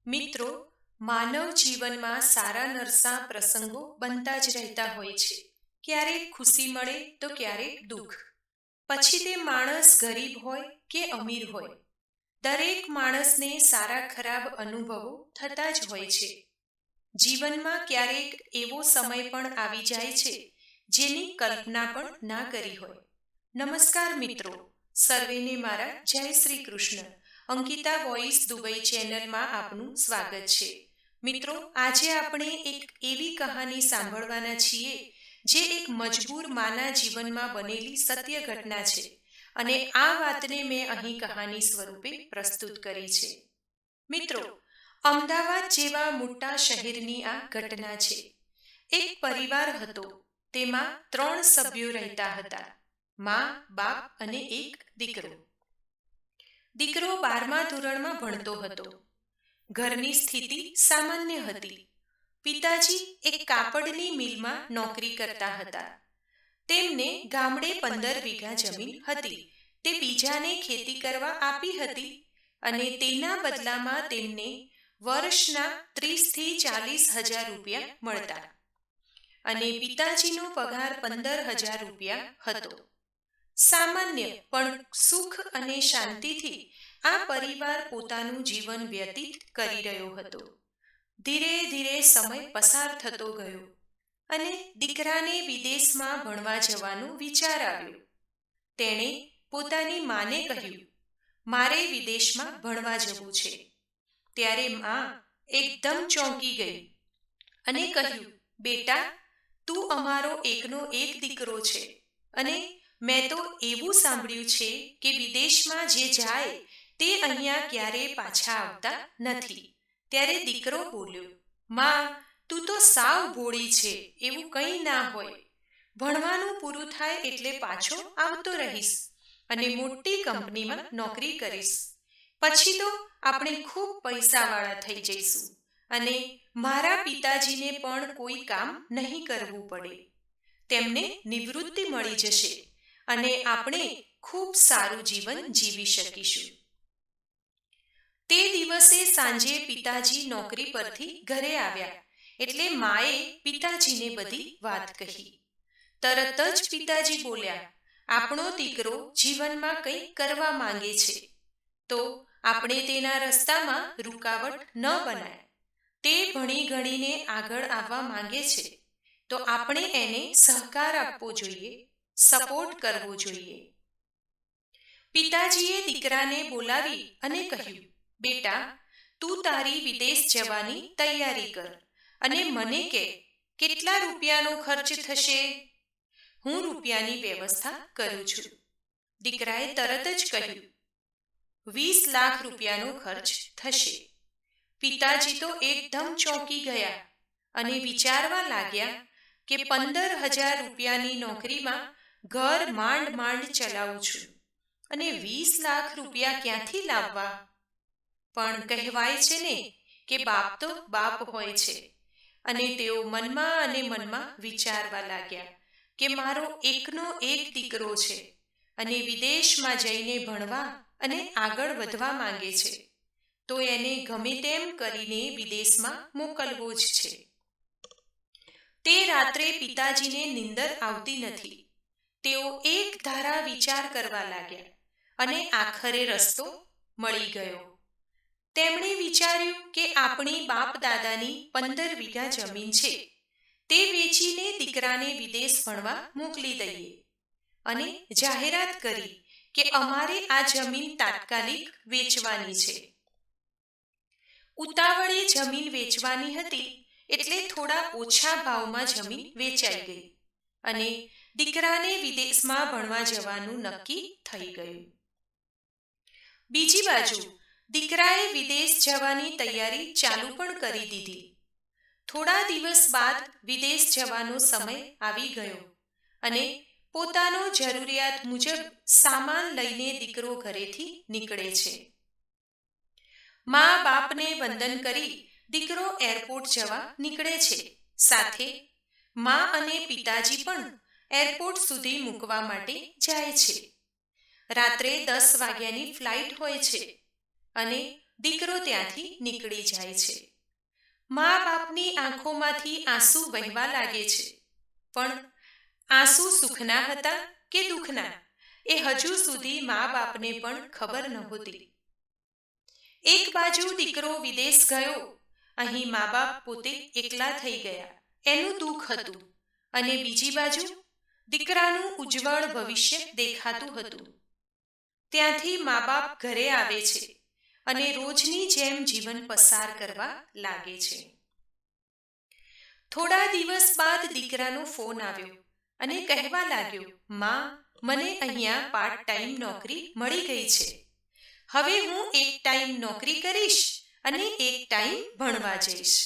મિત્રો, માનવ જીવનમાં સારા નરસા પ્રસંગો બનતા જ રહેતા હોય છે. ક્યારેક ખુશી મળે તો ક્યારેક દુઃખ. પછી તે માણસ ગરીબ હોય કે અમીર હોય, દરેક માણસને સારા ખરાબ અનુભવો થતા જ હોય છે. જીવનમાં ક્યારેક એવો સમય પણ આવી જાય છે જેની કલ્પના પણ ના કરી હોય. નમસ્કાર મિત્રો, સર્વેને મારા જય શ્રી કૃષ્ણ. અંકિતા વોઇસ દુબઈ ચેનલમાં આપનું સ્વાગત છે. મિત્રો, આજે આપણે એક એવી કહાની સાંભળવાના છીએ જે એક મજબૂર માના જીવનમાં બનેલી સત્ય ઘટના છે, અને આ વાતને મેં અહીં કહાની સ્વરૂપે પ્રસ્તુત કરી છે. મિત્રો, અમદાવાદ જેવા મોટા શહેરની આ ઘટના છે. એક પરિવાર હતો. તેમાં 3 સભ્યો રહેતા હતા: મા, બાપ અને એક દીકરો. દીકરો 12મા ધોરણમાં ભણતો હતો. ઘરની સ્થિતિ સામાન્ય હતી. પિતાજી એક કાપડની મિલમાં નોકરી કરતા હતા. તેમને ગામડે 15 વીઘા જમીન હતી. તે બીજાને ખેતી કરવા આપી હતી, અને તેના બદલામાં તેમને વર્ષના 30,000 થી 40,000 રૂપિયા મળતા, અને પિતાજીનો પગાર 15,000 રૂપિયા હતો. સામાન્ય પણ સુખ અને શાંતિથી આ પરિવાર પોતાનું જીવન વ્યતીત કરી રહ્યો હતો. ધીરે ધીરે સમય પસાર થતો ગયો, અને દીકરાને વિદેશમાં ભણવા જવાનો વિચાર આવ્યો. તેણે પોતાની માને કહ્યું, "મારે વિદેશમાં ભણવા જવું છે." ત્યારે મા એકદમ ચોંકી ગઈ અને કહ્યું, "બેટા, તું અમારો એકનો એક દીકરો છે, અને મેં તો એવું સાંભળ્યું છે કે વિદેશમાં જે જાય તે અહીંયા ક્યારેય પાછા આવતા નથી." ત્યારે દીકરો બોલ્યો, "મા, તું તો સાવ ભોળી છે. એવું કંઈ ના હોય. ભણવાનું પૂરું થાય એટલે પાછો આવતો રહીશ, અને મોટી કંપનીમાં નોકરી કરીશ. પછી તો આપણે ખૂબ પૈસાવાળા થઈ જઈશું, અને મારા પિતાજીને પણ કોઈ કામ નહીં કરવું પડે. તેમને નિવૃત્તિ મળી જશે, અને આપણે ખૂબ સારું જીવન જીવી શકીશું." તે દિવસે સાંજે પિતાજી નોકરી પરથી ઘરે આવ્યા એટલે માએ પિતાજીને બધી વાત કહી. તરત જ પિતાજી બોલ્યા, "આપણો દીકરો જીવનમાં કંઈ કરવા માંગે છે, તો આપણે તેના રસ્તામાં રૂકાવટ ન બનાય. તે ભણી ગણીને આગળ આવવા માંગે છે, તો આપણે એને સહકાર આપવો જોઈએ, સપોર્ટ કરવો જોઈએ." પિતાજીએ દીકરાને બોલાવી અને કહ્યું, "બેટા, તું તારી વિદેશ જવાની તૈયારી કર, અને મને કહે કેટલા રૂપિયાનો ખર્ચ થશે. હું રૂપિયાની વ્યવસ્થા કરું છું." દીકરાએ તરત જ કહ્યું, 20 લાખ રૂપિયાનો ખર્ચ થશે. પિતાજી તો એકદમ ચોંકી ગયા અને વિચારવા લાગ્યા કે 15,000 રૂપિયાની નોકરીમાં ઘર માંડ માંડ ચલાવું છું, અને 20 લાખ રૂપિયા ક્યાંથી લાવવા? પણ કહેવાય છે ને કે બાપ તો બાપ હોય છે, અને તેઓ મનમાં અને મનમાં વિચારવા લાગ્યા કે મારો એકનો એક દીકરો છે, અને વિદેશમાં જઈને ભણવા અને આગળ વધવા માંગે છે, તો એને ગમે તેમ કરીને વિદેશમાં મોકલવો જ છે. તે રાત્રે પિતાજીને નીંદર આવતી નથી. તેઓ એક ધારા વિચાર કરવા લાગ્યા, અને આખરે રસ્તો મળી ગયો. તેમણે વિચાર્યું કે આપણી બાપ દાદાની 15 વીઘા જમીન છે, તે વેચીને દીકરાને વિદેશ ભણવા મોકલી દઈએ, અને જાહેરાત કરી કે અમારે આ જમીન તાત્કાલિક વેચવાની છે. ઉતાવળે જમીન વેચવાની હતી એટલે થોડા ઓછા ભાવમાં જમીન વેચાઈ ગઈ, અને દીકરાને વિદેશમાં ભણવા જવાનું નક્કી થઈ ગયું. બીજી બાજુ દીકરાએ વિદેશ જવાની તૈયારી ચાલુ પણ કરી દીધી. થોડા દિવસ બાદ વિદેશ જવાનો સમય આવી ગયો, અને પોતાનો જરૂરિયાત મુજબ સામાન લઈને દીકરો ઘરેથી નીકળે છે. મા બાપને વંદન કરી દીકરો એરપોર્ટ જવા નીકળે છે. સાથે મા અને પિતાજી પણ એરપોર્ટ સુધી મૂકવા માટે જાય છે. રાત્રે 10 વાગ્યાની ફ્લાઇટ હોય છે, અને દીકરો ત્યાંથી નીકળી જાય છે. મા બાપની આંખોમાંથી આંસુ વહેવા લાગે છે, પણ આંસુ સુખના હતા કે દુઃખના એ હજુ સુધી મા બાપને પણ ખબર નહોતી. એક બાજુ દીકરો વિદેશ ગયો, અહીં મા બાપ પોતે એકલા થઈ ગયા એનું દુઃખ હતું, અને બીજી બાજુ દીકરાનું ઉજ્જવળ ભવિષ્ય દેખાતું હતું. ત્યાંથી મા બાપ ઘરે આવે છે અને રોજની જેમ જીવન પસાર કરવા લાગે છે. થોડા દિવસ બાદ દીકરાનો ફોન આવ્યો અને કહેવા લાગ્યો, માં, મને અહીંયા પાર્ટ ટાઈમ નોકરી મળી ગઈ છે. હવે હું એક ટાઈમ નોકરી કરીશ અને એક ટાઈમ ભણવા જઈશ.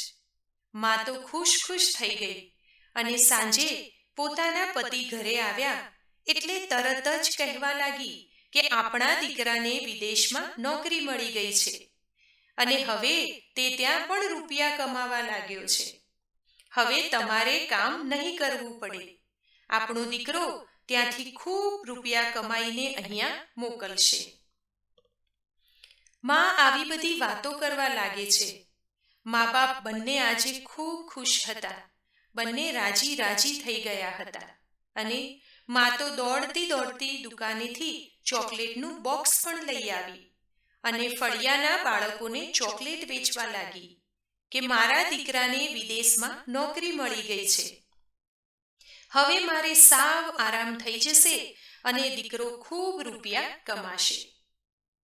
માં તો ખુશ ખુશ થઈ ગઈ અને સાંજે પોતાના પતિ ઘરે આવ્યા એટલે તરત જ કહેવા લાગી કે આપણા દીકરાને વિદેશમાં નોકરી મળી ગઈ છે અને હવે તે ત્યાં પણ રૂપિયા કમાવા લાગ્યો છે. હવે તમારે કામ નહીં કરવું પડે. આપણો દીકરો ત્યાંથી ખૂબ રૂપિયા કમાઈને અહીંયા મોકલશે. માં આવી બધી વાતો કરવા લાગે છે. મા બાપ બંને આજે ખૂબ ખુશ હતા. બંને રાજી રાજી થઈ ગયા હતા અને માં તો દોડતી દોડતી દુકાનેથી ચોકલેટનું બોક્સ પણ લઈ આવી અને ફળિયાના બાળકોને ચોકલેટ વેચવા લાગી કે મારા દીકરાને વિદેશમાં નોકરી મળી ગઈ છે. હવે મારે સાવ આરામ થઈ જશે અને દીકરો ખૂબ રૂપિયા કમાશે.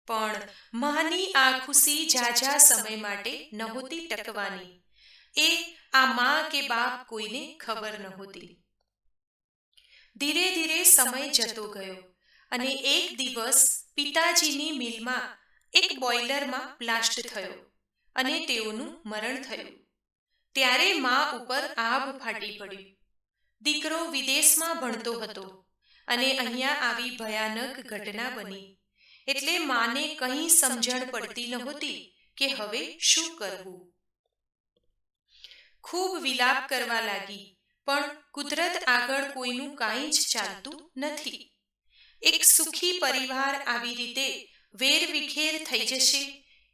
પણ માની આ ખુશી ઝાઝા સમય માટે નહોતી ટકવાની. એ આ મા કે બાપ કોઈને ખબર નહોતી. ધીરે ધીરે સમય જતો ગયો અને એક દિવસ પિતાજીની મિલમાં એક બોઇલરમાં બ્લાસ્ટ થયો અને તેઓનું મરણ થયું. ત્યારે મા ઉપર આભ ફાટી પડ્યું. દીકરો વિદેશમાં ભણતો હતો અને અહીંયા આવી ભયાનક ઘટના બની એટલે માને કંઈ સમજણ પડતી નહોતી કે હવે શું કરવું. ખૂબ વિલાપ કરવા લાગી, પણ કુદરત આગળ કોઈનું કાંઈ જ ચાલતું નથી. એક સુખી પરિવાર આવી રીતે વેરવિખેર થઈ જશે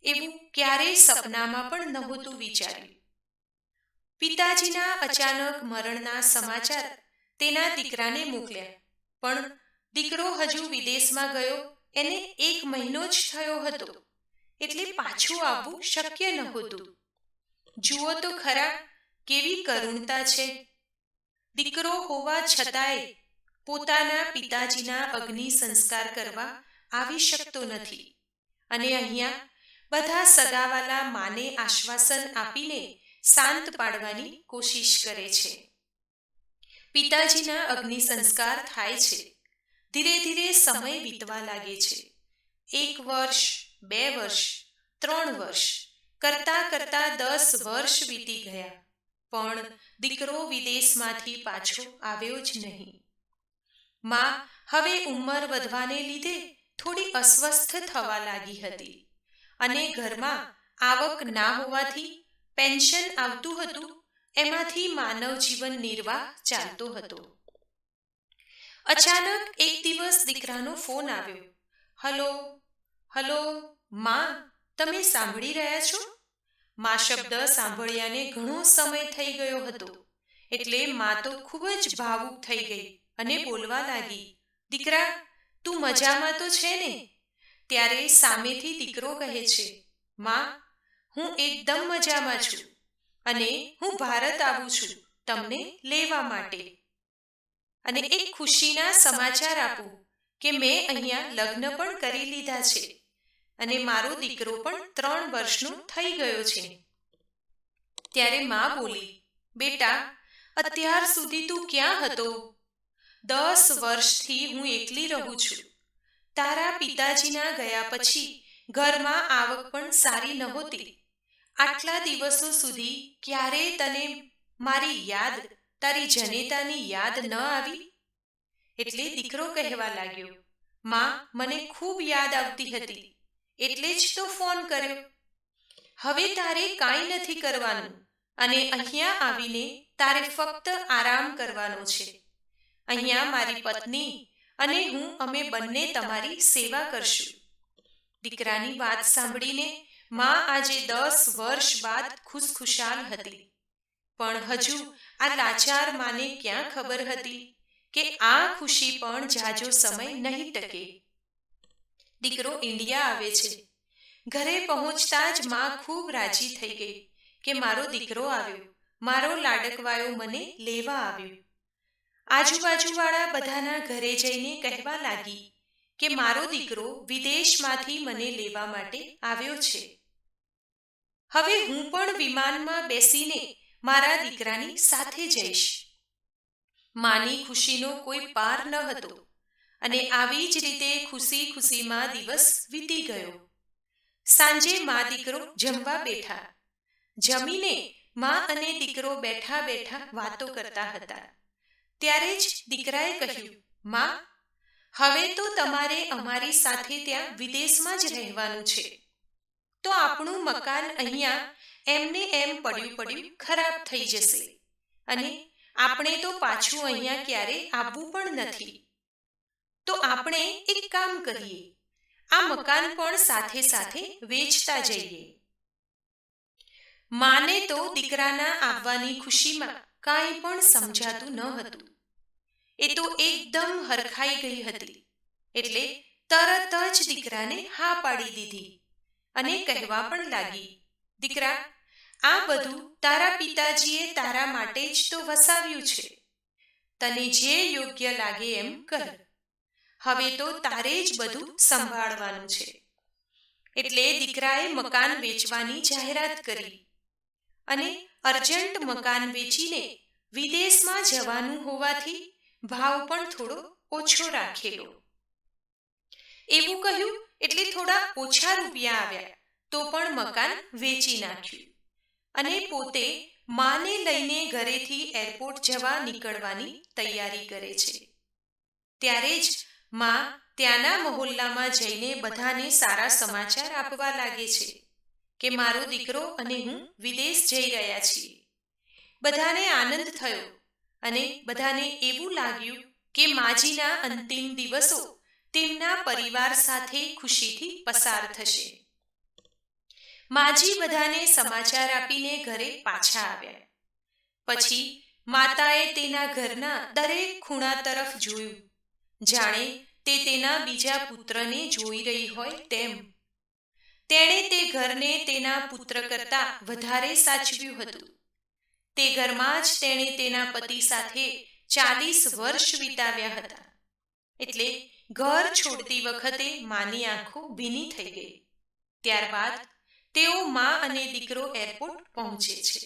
એવું ક્યારેય સપનામાં પણ નહોતું વિચાર્યું. પિતાજીના અચાનક મરણના સમાચાર તેના દીકરાને મોકલ્યા, પણ દીકરો હજુ વિદેશમાં ગયો એને 1 મહિનો જ થયો હતો એટલે પાછું આવવું શક્ય નહોતું. જુઓ તો ખરા કેવી કરુણતા છે. દીકરો હોવા છતાંય પોતાના પિતાજીના અગ્નિ સંસ્કાર કરવા આવી શકતો નથી અને અહીંયા બધા સગાવાલા માને આશ્વાસન આપીને શાંત પાડવાની કોશિશ કરે છે. પિતાજીના અગ્નિ સંસ્કાર થાય છે. ધીરે ધીરે સમય વીતવા લાગે છે. 1 વર્ષ, 2 વર્ષ, 3 વર્ષ કરતા કરતા 10 વર્ષ વીતી ગયા, પણ દીકરો વિદેશમાંથી પાછો આવ્યો જ નહીં. માં હવે ઉંમર વધવાને લીધે થોડી અસ્વસ્થ થવા લાગી હતી અને ઘરમાં આવક ના હોવાથી પેન્શન આવતું હતું એમાંથી માનવ જીવન નિર્વાહ ચાલતો હતો. અચાનક એક દિવસ દીકરાનો ફોન આવ્યો. હલો હલો માં, તમે સાંભળી રહ્યા છો? માં શબ્દ સાંભળ્યાને ઘણો સમય થઈ ગયો હતો એટલે માં તો ખૂબ જ ભાવુક થઈ ગઈ અને બોલવા લાગી, દીકરા, તું મજામાં તો છે ને? ત્યારે સામેથી દીકરો કહે છે, માં, હું એકદમ મજામાં છું અને હું ભારત આવું છું તમને લેવા માટે. અને એક ખુશીના સમાચાર આપું કે મેં અહીંયા લગ્ન પણ કરી લીધા છે અને મારો દીકરો પણ 3 વર્ષનો થઈ ગયો છે. ત્યારે માં બોલી, બેટા, અત્યાર સુધી તું ક્યાં હતો? 10 વર્ષથી હું એકલી રહું છું. તારા પિતાજીના ગયા પછી ઘરમાં આવક પણ સારી નહોતી. આટલા દિવસો સુધી ક્યારેય તને મારી યાદ, તારી જનેતાની યાદ ન આવી? એટલે દીકરો કહેવા લાગ્યો, માં, મને ખૂબ યાદ આવતી હતી એટલે જ તો ફોન કર્યો. હવે તારે કાંઈ નથી કરવાનું અને અહીંયા આવીને તારે ફક્ત આરામ કરવાનો છે. અહીંયા મારી પત્ની અને હું અમે બંને તમારી સેવા કરશું. દીકરાની વાત સાંભળીને માં આજે 10 વર્ષ બાદ ખુશખુશાલ હતી, પણ હજુ આ લાચાર માને ક્યાં ખબર હતી કે આ ખુશી પણ જાજો સમય નહીં ટકે. દીકરો ઇન્ડિયા આવે છે. ઘરે પહોંચતા જ માં ખૂબ રાજી થઈ ગઈ કે મારો દીકરો આવ્યો, મારો લાડકવાયો મને લેવા આવ્યો. આજુબાજુવાળા બધાના ઘરે જઈને કહેવા લાગી કે મારો દીકરો વિદેશમાંથી મને લેવા માટે આવ્યો છે. હવે હું પણ વિમાનમાં બેસીને મારા દીકરાની સાથે જઈશ. માની ખુશીનો કોઈ પાર ન હતો અને આવી જ રીતે ખુશી ખુશીમાં દિવસ વીતી ગયો. સાંજે મા દીકરો જમવા બેઠા. જમીને મા અને દીકરો બેઠા બેઠા વાતો કરતા હતા. ત્યારે જ દીકરાએ કહ્યું, મા, હવે તો તમારે અમારી સાથે ત્યાં વિદેશમાં જ રહેવાનું છે. તો આપણું મકાન અહીંયા એમને એમ પડ્યું પડ્યું ખરાબ થઈ જશે અને આપણે તો પાછું અહીંયા ક્યારે આવવું પણ નથી. તો આપણે એક કામ કરીએ, આ મકાન પણ સાથે સાથે વેચતા જઈએ. માને તો દીકરાના આવવાની ખુશીમાં કાંઈ પણ સમજાતું ન હતું. એ તો એકદમ હરખાઈ ગઈ હતી. એટલે તરત જ દીકરાને હા પાડી દીધી અને કહેવા પણ લાગી, દીકરા, આ બધું તારા પિતાજીએ તારા માટે જ તો વસાવ્યું છે. તને જે યોગ્ય લાગે એમ કર. હવે તો તારે જ બધું સંભાળવાનું છે. એટલે દીકરાએ મકાન વેચવાની જાહેરાત કરી અને અર્જન્ટ મકાન વેચીને વિદેશમાં જવાનું હોવાથી ભાવ પણ થોડો ઓછો રાખેલો. એવું કહ્યું એટલે થોડા ઓછા રૂપિયા આવ્યા તો પણ મકાન વેચી નાખ્યું અને પોતે માને લઈને ઘરેથી એરપોર્ટ જવા નીકળવાની તૈયારી કરે છે. ત્યારે જ માં ત્યાંના મહોલ્લામાં જઈને બધાને સારા સમાચાર આપવા લાગે છે કે મારો દીકરો અને હું વિદેશ જઈ રહ્યા છીએ. બધાને આનંદ થયો અને બધાને એવું લાગ્યું કે માજીના અંતિમ દિવસો તેમના પરિવાર સાથે ખુશીથી પસાર થશે. માજી બધાને સમાચાર આપીને ઘરે પાછા આવ્યા. પછી માતાએ તેના ઘરના દરેક ખૂણા તરફ જોયું, જાણે તે તેના બીજા પુત્રને જોઈ રહી હોય તેમ. તેણે તે ઘરને તેના પુત્ર કરતાં વધારે સાચવ્યું હતું. તે ઘરમાં જ તેણે તેના પતિ સાથે 40 વર્ષ વિતાવ્યા હતા. એટલે ઘર છોડતી વખતે માની આંખો ભીની થઈ ગઈ. ત્યારબાદ તેઓ મા અને દીકરો એરપોર્ટ પહોંચે છે.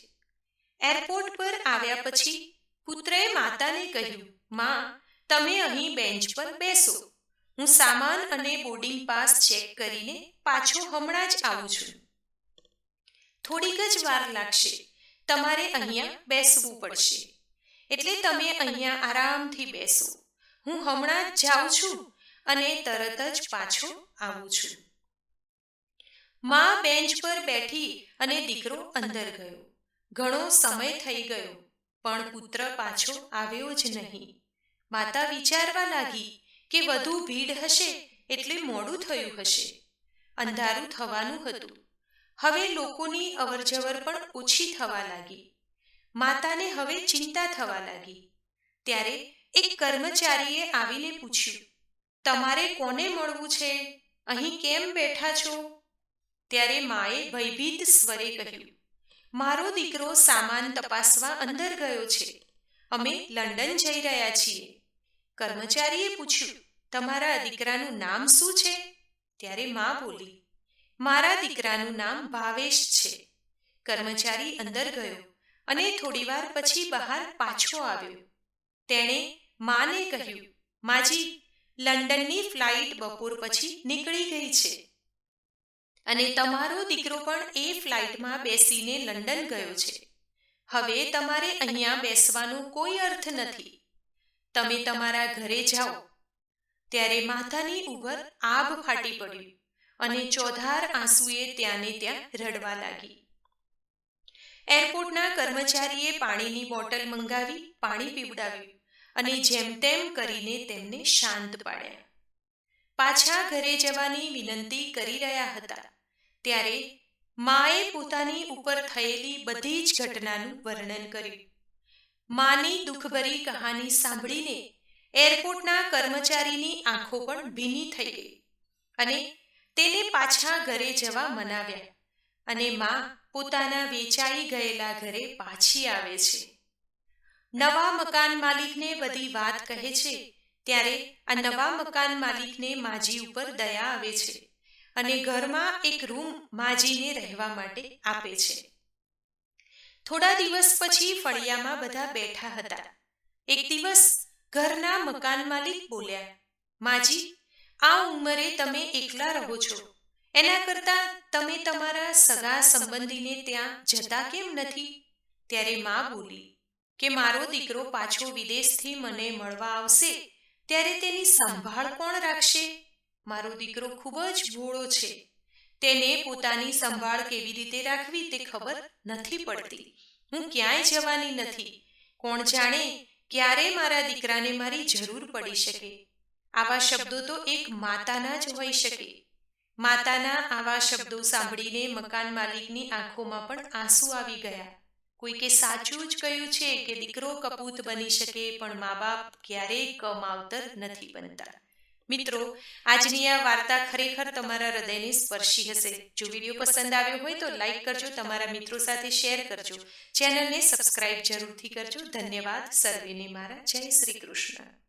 એરપોર્ટ પર આવ્યા પછી પુત્રએ માતાને કહ્યું, મા, તમે અહીં બેન્ચ પર બેસો. હું સામાન અને બોર્ડિંગ પાસ ચેક કરીને પાછો હમણાં જ આવું છું. થોડીક જ વાર લાગશે. તમારે અહીંયા બેસવું પડશે. એટલે તમે અહીંયા આરામથી બેસો. હું હમણાં જ જાઉં છું અને તરત જ પાછો આવું છું. મા બેન્ચ પર બેઠી અને દીકરો અંદર ગયો. ઘણો સમય થઈ ગયો પણ પુત્ર પાછો આવ્યો જ નહીં. માતા વિચારવા લાગી કે વધુ ભીડ હશે એટલે મોડું થયું હશે. અંધારું થવાનું હતું. હવે લોકોની અવરજવર પણ ઓછી થવા લાગી. માતાને હવે ચિંતા થવા લાગી. ત્યારે એક કર્મચારીએ આવીને પૂછ્યું, તમારે કોને મળવું છે? અહીં કેમ બેઠા છો? ત્યારે માએ ભયભીત સ્વરે કહ્યું, મારો દીકરો સામાન તપાસવા અંદર ગયો છે. અમે લંડન જઈ રહ્યા છીએ. કર્મચારીએ પૂછ્યું, તમારા દીકરાનું નામ શું છે? ત્યારે મા બોલી, મારા દીકરાનું નામ ભાવેશ છે. કર્મચારી અંદર ગયો અને થોડીવાર પછી બહાર પાછો આવ્યો. તેણે માને કહ્યું, માજી, લંડનની ફ્લાઇટ બપોર પછી નીકળી ગઈ છે અને તમારો દીકરો પણ એ ફ્લાઇટમાં બેસીને લંડન ગયો છે. હવે તમારે અહીંયા બેસવાનો કોઈ અર્થ નથી. તમે તમારા ઘરે જાઓ. ત્યારે માતાની ઉપર આભ ફાટી પડ્યું અને ચોધાર આંસુએ ત્યાંને ત્યાં રડવા લાગી. એરપોર્ટના કર્મચારીએ પાણીની બોટલ મંગાવી પાણી પીવડાવ્યું અને જેમ તેમ કરીને તેમને શાંત પાડ્યા. પાછા ઘરે જવાની વિનંતી કરી રહ્યા હતા ત્યારે માએ પોતાની ઉપર થયેલી બધી જ ઘટનાનું વર્ણન કર્યું. માની દુઃખભરી કહાની સાંભળીને એરપોર્ટના કર્મચારીની આંખો પણ ભીની થઈ ગઈ અને તેને પાછા ઘરે જવા મનાવ્યા. અને મા પોતાના વેચાઈ ગયેલા ઘરે પાછી આવે છે. નવા મકાન માલિકને બધી વાત કહે છે ત્યારે આ નવા મકાન માલિકને માજી ઉપર દયા આવે છે અને ઘરમાં એક રૂમ માજીને રહેવા માટે આપે છે. થોડા દિવસ પછી ફળિયામાં બધા બેઠા હતા. એક દિવસ ઘરના મકાન માલિક બોલ્યા, માજી, આ ઉંમરે તમે એકલા રહો છો, એના કરતાં તમે તમારા સગા સંબંધીને ત્યાં જતા કેમ નથી? ત્યારે મા બોલી કે મારો દીકરો પાછો વિદેશથી મને મળવા આવશે ત્યારે તેની સંભાળ કોણ રાખશે? મારો દીકરો ખૂબ જ ભોળો છે, તેને પોતાની સંભાળ કેવી રીતે રાખવી તે ખબર નથી પડતી. હું ક્યાંય જવાની નથી. કોણ જાણે ક્યારે મારા દીકરાને મારી જરૂર પડી શકે. આવા શબ્દો તો એક માતાના જ હોઈ શકે. માતાના આવા શબ્દો સાંભળીને મકાન માલિકની આંખોમાં પણ આંસુ આવી ગયા. કોઈકે સાચું જ કહ્યું છે કે દીકરો કપૂત બની શકે પણ મા બાપ ક્યારેય કમાવતર નથી બનતા. મિત્રો, આજની આ વાર્તા ખરેખર તમારા હૃદયને સ્પર્શી હશે. જો વિડીયો પસંદ આવ્યો હોય તો લાઈક કરજો, તમારા મિત્રો સાથે શેર કરજો, ચેનલને સબસ્ક્રાઇબ જરૂરથી કરજો. ધન્યવાદ. સર્વેને મારા જય શ્રી કૃષ્ણ.